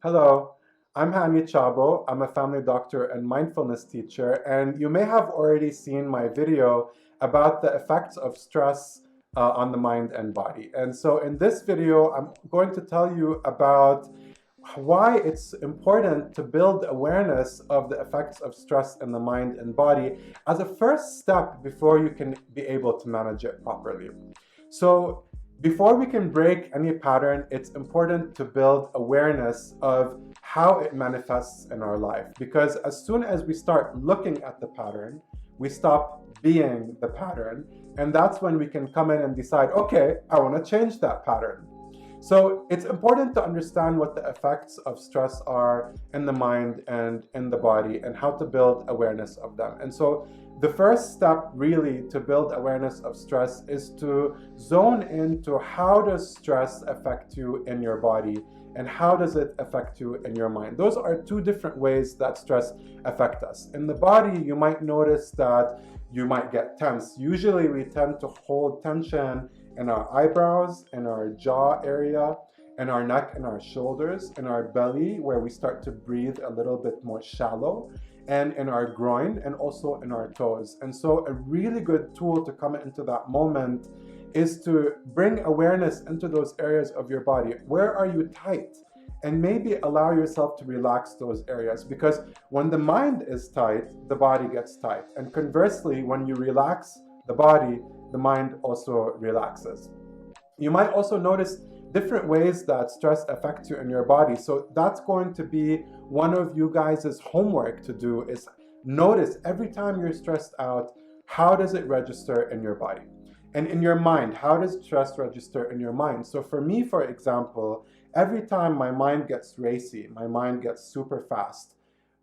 Hello, I'm Chaabo. I'm a family doctor and mindfulness teacher, and you may have already seen my video about the effects of stress on the mind and body. And so in this video, I'm going to tell you about why it's important to build awareness of the effects of stress in the mind and body as a first step before you can be able to manage it properly. So before we can break any pattern, it's important to build awareness of how it manifests in our life. Because as soon as we start looking at the pattern, we stop being the pattern. And that's when we can come in and decide, okay, I want to change that pattern. So it's important to understand what the effects of stress are in the mind and in the body and how to build awareness of them. And so the first step really to build awareness of stress is to zone into how does stress affect you in your body and how does it affect you in your mind. Those are two different ways that stress affects us. In the body, you might notice that you might get tense. Usually we tend to hold tension in our eyebrows, in our jaw area, in our neck and our shoulders, in our belly where we start to breathe a little bit more shallow, and in our groin and also in our toes. And so a really good tool to come into that moment is to bring awareness into those areas of your body. Where are you tight? And maybe allow yourself to relax those areas, because when the mind is tight, the body gets tight. And conversely, when you relax the body, the mind also relaxes. You might also notice different ways that stress affects you in your body. So that's going to be one of you guys' homework to do, is notice every time you're stressed out, how does it register in your body? And in your mind, how does stress register in your mind? So for me, for example, every time my mind gets racy, my mind gets super fast,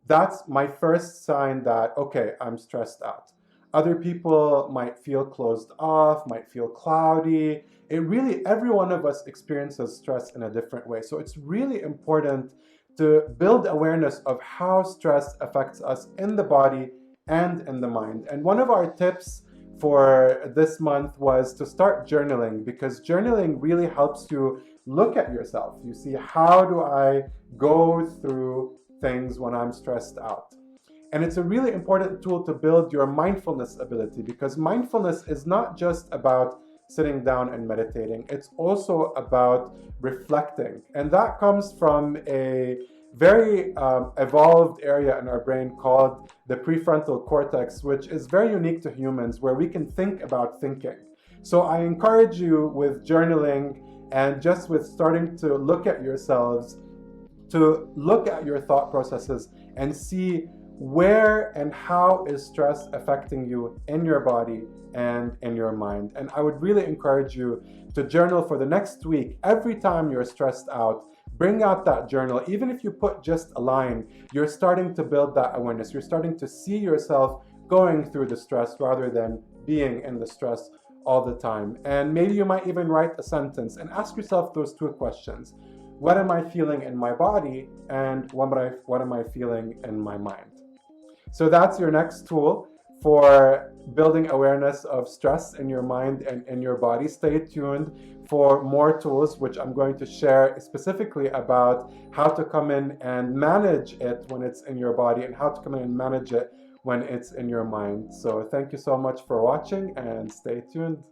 that's my first sign that, okay, I'm stressed out. Other people might feel closed off, might feel cloudy. Every one of us experiences stress in a different way. So it's really important to build awareness of how stress affects us in the body and in the mind. And one of our tips for this month was to start journaling, because journaling really helps you look at yourself. You see, how do I go through things when I'm stressed out? And it's a really important tool to build your mindfulness ability, because mindfulness is not just about sitting down and meditating. It's also about reflecting. And that comes from a very evolved area in our brain called the prefrontal cortex, which is very unique to humans, where we can think about thinking. So I encourage you with journaling and just with starting to look at yourselves, to look at your thought processes and see where and how is stress affecting you in your body and in your mind. And I would really encourage you to journal for the next week. Every time you're stressed out, bring out that journal. Even if you put just a line, you're starting to build that awareness. You're starting to see yourself going through the stress rather than being in the stress all the time. And maybe you might even write a sentence and ask yourself those two questions. What am I feeling in my body, and what am I feeling in my mind? So that's your next tool for building awareness of stress in your mind and in your body. Stay tuned for more tools, which I'm going to share specifically about how to come in and manage it when it's in your body and how to come in and manage it when it's in your mind. So thank you so much for watching, and stay tuned.